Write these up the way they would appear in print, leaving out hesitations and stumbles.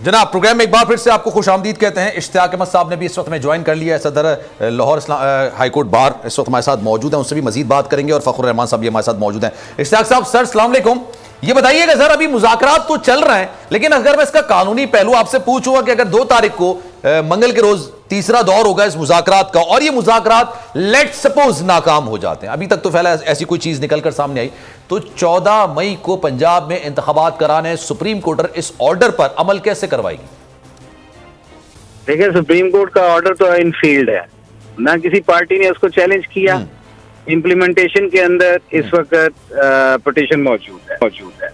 जनाब, प्रोग्राम में एक बार फिर से आपको खुशामदीद कहते हैं। इश्तियाक अहमद साहब ने भी इस वक्त में ज्वाइन कर लिया है, सदर लाहौर हाईकोर्ट बार इस वक्त हमारे साथ मौजूद हैं, उनसे भी मजीद बात करेंगे। और फखरुर रहमान साहब भी हमारे साथ मौजूद हैं। इश्तियाक साहब, सर अस्सलाम वालेकुम। ये बताइएगा सर, अभी मुज़ाकरात तो चल रहे हैं, लेकिन अगर मैं इसका कानूनी पहलू आपसे पूछूंगा कि अगर 2 तारीख को मंगल के रोज तीसरा दौर होगा इस मुज़ाकरात का, और ये मुज़ाकरात लेट सपोज नाकाम हो जाते हैं, अभी तक तो फिलहाल ऐसी कोई चीज निकलकर सामने आई, तो 14 मई को पंजाब में इंतखाबात कराने सुप्रीम कोर्ट इस ऑर्डर पर अमल कैसे करवाएगी? देखिए, सुप्रीम कोर्ट का ऑर्डर तो इन फील्ड है, ना किसी पार्टी ने उसको चैलेंज किया। इम्प्लीमेंटेशन के अंदर इस वक्त पिटीशन मौजूद है।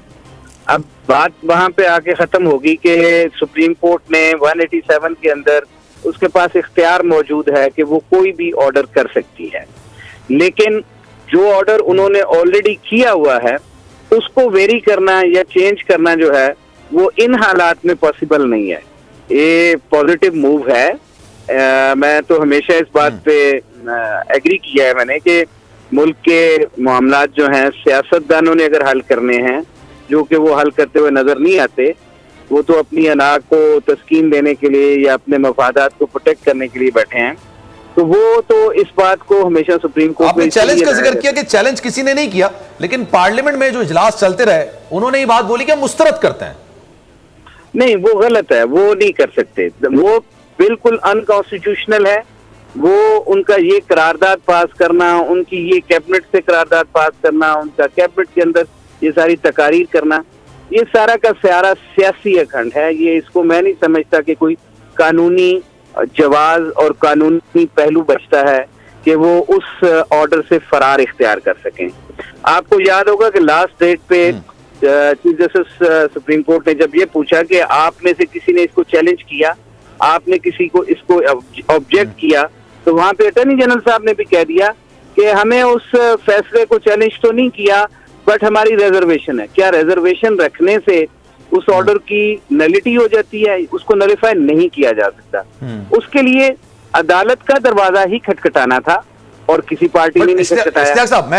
अब बात वहां पे आके खत्म होगी कि सुप्रीम कोर्ट ने 187 के अंदर उसके पास इख्तियार मौजूद है कि वो कोई भी ऑर्डर कर सकती है, लेकिन जो ऑर्डर उन्होंने ऑलरेडी किया हुआ है उसको वेरी करना या चेंज करना जो है वो इन हालात में पॉसिबल नहीं है। ये पॉजिटिव मूव है। मैं तो हमेशा इस बात पे एग्री किया है मैंने कि मुल्क के मामलात जो हैं सियासतदानों ने अगर हल करने हैं, जो कि वो हल करते हुए नजर नहीं आते, वो तो अपनी अना को तस्कीन देने के लिए या अपने मफादात को प्रोटेक्ट करने के लिए बैठे हैं, तो वो तो इस बात को हमेशा सुप्रीम कोर्ट आपने चैलेंज का जिक्र किया कि चैलेंज किसी ने नहीं किया, लेकिन पार्लियामेंट में जो इजलास चलते रहे उन्होंने ये बात बोली कि हम मुस्तरद करते हैं। नहीं, वो गलत है, वो नहीं कर सकते, वो बिल्कुल अनकॉन्स्टिट्यूशनल है। वो उनका ये करारदाद पास करना, उनकी ये कैबिनेट से करारदाद पास करना, उनका कैबिनेट के अंदर ये सारी तकारीर करना, ये सारा का सारा सियासी अखंड है। ये इसको मैं नहीं समझता कि कोई कानूनी जवाज और कानूनी पहलू बचता है कि वो उस ऑर्डर से फरार इख्तियार कर सकें। आपको याद होगा कि लास्ट डेट पे चीफ जस्टिस सुप्रीम कोर्ट ने जब ये पूछा कि आप में से किसी ने इसको चैलेंज किया, आपने किसी को इसको ऑब्जेक्ट किया, तो वहां पे अटॉर्नी जनरल साहब ने भी कह दिया कि हमें उस फैसले को चैलेंज तो नहीं किया, बट हमारी रिजर्वेशन है। क्या रिजर्वेशन रखने से उस ऑर्डर की नलिटी हो जाती है? उसको नलिफाई नहीं किया जा सकता। उसके लिए अदालत का दरवाजा ही खटखटाना था और किसी पार्टी ने नहीं खटखटाया। साहब,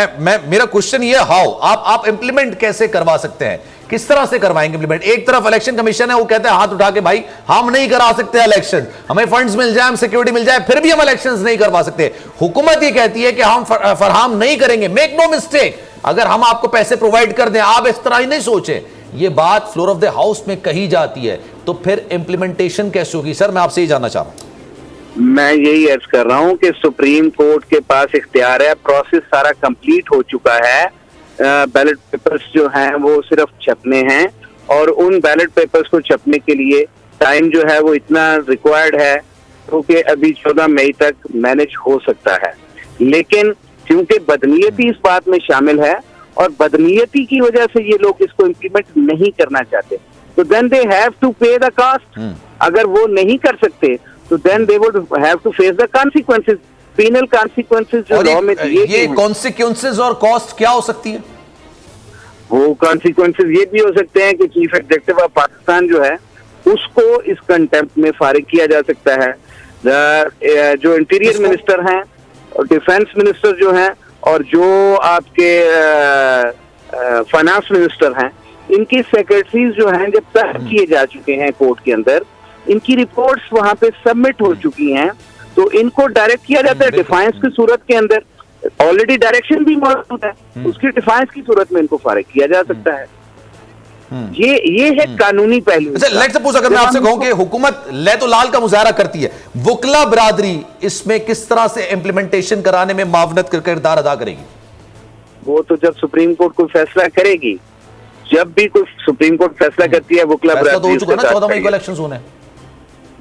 मेरा क्वेश्चन ये, हाउ आप इंप्लीमेंट कैसे करवा सकते हैं? किस तरह से करवाएंगे इंप्लीमेंट? एक तरफ इलेक्शन कमीशन है, वो कहते हैं हाथ उठा के भाई हम नहीं करा सकते इलेक्शन, हमें फंड्स मिल जाए, हम सिक्योरिटी मिल जाए, फिर भी हम इलेक्शंस नहीं करवा सकते। हुकूमत ये कहती है कि हम फरहम नहीं करेंगे। मेक नो मिस्टेक, अगर हम आपको पैसे प्रोवाइड कर दें, आप इस तरह ही नहीं सोचें, ये बात फ्लोर ऑफ द हाउस में कही जाती है, तो फिर इंप्लीमेंटेशन कैसे होगी? सर, मैं आपसे ये जानना चाह रहा हूं। मैं यही अर्ज कर रहा हूं कि सुप्रीम कोर्ट के पास इख्तियार है, प्रोसेस सारा कंप्लीट हो चुका है, बैलेट पेपर्स जो हैं वो सिर्फ छपने हैं, और उन बैलेट पेपर्स को छपने के लिए टाइम जो है वो इतना रिक्वायर्ड है क्योंकि अभी 14 मई तक मैनेज हो सकता है। लेकिन क्योंकि बदनीयती इस बात में शामिल है और बदनीयती की वजह से ये लोग इसको इम्प्लीमेंट नहीं करना चाहते, तो then they have to pay the cost. अगर वो नहीं कर सकते तो then they would have to face the consequences, penal consequences जो लॉ में दिए गए। ये कॉन्सिक्वेंसेस और कॉस्ट क्या हो सकती है? वो कॉन्सिक्वेंसेस ये भी हो सकते हैं कि चीफ एग्जीक्यूटिव ऑफ पाकिस्तान जो है उसको इस कंटेम्प्ट में फारिग किया जा सकता है। जो इंटीरियर मिनिस्टर हैं और डिफेंस मिनिस्टर जो हैं और जो आपके फाइनेंस मिनिस्टर हैं, इनकी सेक्रेटरीज जो हैं जब तक किए जा चुके हैं कोर्ट के अंदर, इनकी रिपोर्ट्स वहां पे सबमिट हो चुकी हैं, तो इनको डायरेक्ट किया जाता है डिफाइंस की सूरत के अंदर। ऑलरेडी डायरेक्शन भी मौजूद है, उसकी डिफाइंस की सूरत में इनको फारिग किया जा सकता है। ये है कानूनी पहलू। लेट्स सपोज अगर मैं आपसे कहूं कि हुकूमत ले तो लाल का मुजाहरा करती है, वकला बरादरी इसमें किस तरह से इंप्लीमेंटेशन कराने में मावनत कर किरदार अदा करेगी? वो तो जब सुप्रीम कोर्ट कोई फैसला करेगी, जब भी कोई सुप्रीम कोर्ट फैसला करती है, वकला बरादरी तो हो चुका ना, 14 मई को इलेक्शंस होने।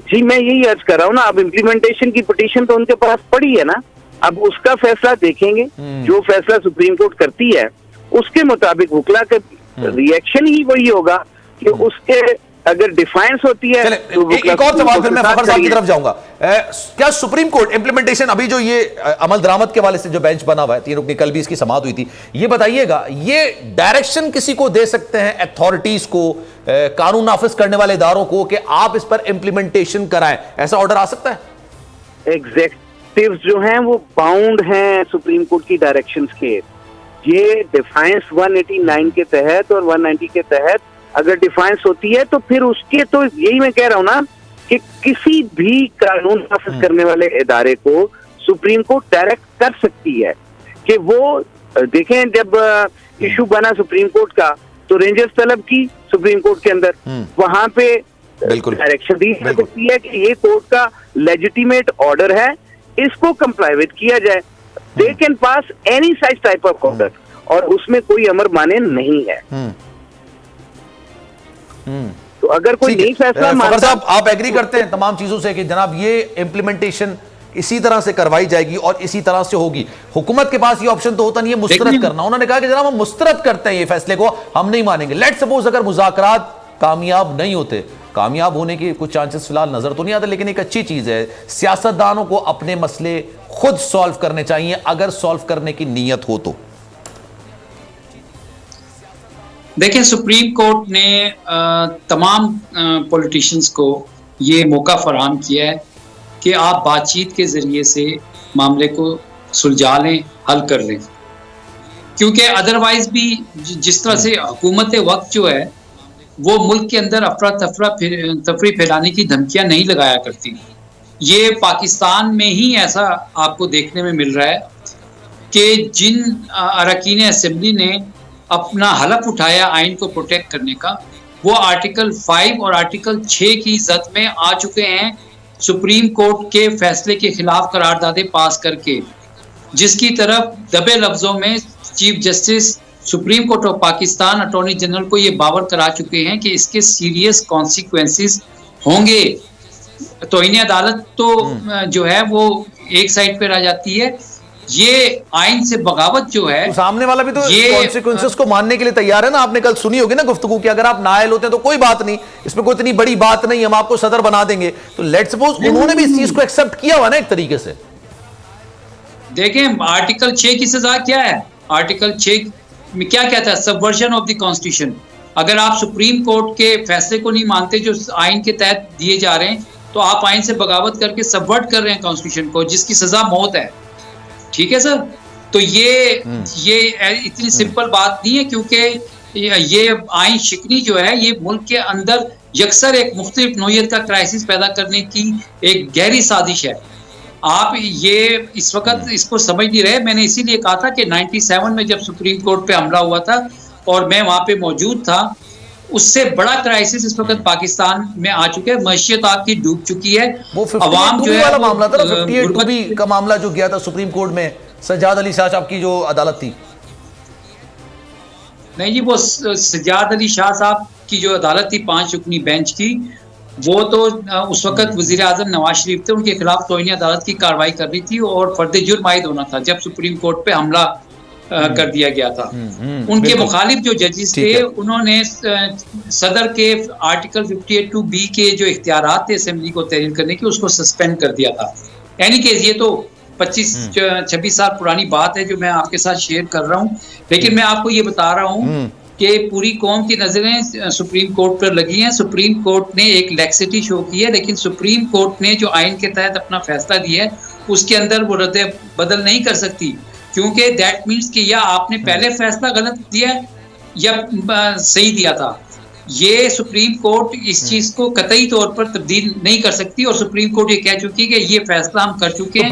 जी, मैं यही अर्ज कर रहा हूँ ना, अब इम्प्लीमेंटेशन की पिटीशन तो उनके पास पड़ी है ना, अब उसका फैसला देखेंगे। जो फैसला सुप्रीम कोर्ट करती है उसके मुताबिक वकला का रिएक्शन ही वही होगा कि उसके अगर डिफाइंस होती है तो एक और सवाल फिर मैं फखर साहब की तरफ जाऊंगा। क्या सुप्रीम कोर्ट इंप्लीमेंटेशन, अभी जो ये अमल दरामद के वाले से जो बेंच बना हुआ है, 3 रुकनी, कल भी इसकी समाअत हुई थी, ये बताइएगा ये डायरेक्शन किसी को दे सकते हैं, अथॉरिटीज को, कानून नाफिज करने वाले इदारों को, कि आप इस पर इंप्लीमेंटेशन कराएं, ऐसा ऑर्डर आ सकता है? एग्जीक्यूटिव जो हैं वो बाउंड हैं सुप्रीम कोर्ट की डायरेक्शंस के। ये डिफाइंस 189 के तहत और 190 के तहत अगर डिफाइंस होती है तो फिर उसके, तो यही मैं कह रहा हूँ ना कि किसी भी कानून नाफिज करने वाले इदारे को सुप्रीम कोर्ट डायरेक्ट कर सकती है कि वो देखें, जब इशू बना सुप्रीम कोर्ट का तो रेंजर्स तलब की सुप्रीम कोर्ट के अंदर, वहां पे बिल्कुल डायरेक्शन दी जा सकती है कि ये कोर्ट का लेजिटिमेट ऑर्डर है, इसको कंप्लाई विद किया जाए। They can pass any size type of order और उसमें कोई अमर माने नहीं है। तो अगर कोई नहीं फैसला फखर साहब, आप एग्री करते हैं तमाम चीजों से कि जनाब ये इम्प्लीमेंटेशन इसी तरह से करवाई जाएगी और इसी तरह से होगी? हुकूमत के पास ये ऑप्शन तो होता नहीं है मुस्तरद करना। उन्होंने कहा कि जनाब हम मुस्तरद करते हैं ये फैसले को, हम नहीं मानेंगे। लेट्स सपोज अगर मुज़ाकरात कामयाब नहीं होते, कामयाब होने के कुछ चांसेस फिलहाल नजर तो नहीं आते, लेकिन एक अच्छी चीज है, सियासतदानों को अपने मसले खुद सॉल्व करने चाहिए अगर सॉल्व करने की नीयत हो तो। देखिए, सुप्रीम कोर्ट ने तमाम पॉलिटिशियंस को ये मौका फराहम किया है कि आप बातचीत के जरिए से मामले को सुलझा लें, हल कर लें, क्योंकि अदरवाइज भी जिस तरह से हुकूमत वक्त जो है वो मुल्क के अंदर अफरा तफरी फैलाने की धमकियां नहीं लगाया करती। ये पाकिस्तान में ही ऐसा आपको देखने में मिल रहा है कि जिन अरकान असेंबली ने अपना हलफ उठाया आइन को प्रोटेक्ट करने का, वो आर्टिकल 5 और आर्टिकल 6 की जद में आ चुके हैं, सुप्रीम कोर्ट के फैसले के खिलाफ करारदादे पास करके, जिसकी तरफ दबे लफ्जों में chief justice supreme court of Pakistan attorney general को ये बावर करा चुके हैं कि इसके सीरियस कॉन्सिक्वेंसेस होंगे। तौहीन अदालत तो जो है वो एक साइड पे रह जाती है, ये आइन से बगावत जो है, तो सामने वाला भी तो कॉन्सिक्वेंसेस को मानने के लिए तैयार है ना। आपने कल सुनी होगी ना गुफ्तगू कि अगर आप नाअहल होते हैं तो कोई बात नहीं, इसमें कोई इतनी बड़ी बात नहीं, हम आपको सदर बना देंगे। तो लेट्स सपोज उन्होंने भी इस चीज को एक्सेप्ट किया हुआ ना एक तरीके से। देखें, आर्टिकल 6 की सजा क्या है? आर्टिकल 6 में क्या कहता है? Subversion of the constitution. अगर आप सुप्रीम कोर्ट के फैसले को नहीं मानते जो आइन के तहत दिए जा रहे हैं, तो आप आइन से बगावत करके सबवर्ट कर रहे हैं कॉन्स्टिट्यूशन को, जिसकी सजा मौत है। ठीक है सर? तो ये इतनी सिंपल बात नहीं है, क्योंकि ये आइन शिकनी जो है ये मुल्क के अंदर यकसर एक मुख्तलिफ नौयत का क्राइसिस पैदा करने की एक गहरी साजिश है। आप ये इस वक्त इसको समझ नहीं रहे। मैंने इसीलिए कहा था कि 97 में जब सुप्रीम कोर्ट पे हमला हुआ था और मैं वहां पे मौजूद था, उससे बड़ा क्राइसिस इस वक्त पाकिस्तान में आ चुके हैं। मईशत आपकी डूब चुकी है। वो अवाम जो है मामला था 58 का मामला जो गया था सुप्रीम कोर्ट में, सज्जाद अली शाह साहब की जो अदालत थी। नहीं जी, वो सज्जाद अली शाह साहब की जो अदालत थी 5 रुकनी बेंच की, वो तो उस वक्त वजीर आजम नवाज शरीफ थे, उनके खिलाफ तौहीन अदालत की कार्रवाई कर रही थी और फर्द जुर्म आयद होना था जब सुप्रीम कोर्ट पे हमला कर दिया गया था। उनके मुखालिफ जो जजेस थे, उन्होंने सदर के आर्टिकल 58(2)(b) के जो इख्तियारात थे असेंबली को तहरीर करने की, उसको सस्पेंड कर दिया था। एनी केस, ये तो 25-26 साल पुरानी बात है जो मैं आपके साथ शेयर कर रहा हूँ, लेकिन मैं आपको ये बता रहा हूँ कि पूरी कौम की नजरें सुप्रीम कोर्ट पर लगी हैं। सुप्रीम कोर्ट ने एक लैक्सिटी शो की है, लेकिन सुप्रीम कोर्ट ने जो आइन के तहत अपना फैसला दिया है उसके अंदर वो रद्द बदल नहीं कर सकती, क्योंकि दैट मीन्स कि या आपने पहले फैसला गलत दिया या सही दिया था। ये सुप्रीम कोर्ट इस चीज को कतई तौर पर तब्दील नहीं कर सकती और सुप्रीम कोर्ट ये कह चुकी है कि ये फैसला हम कर चुके हैं।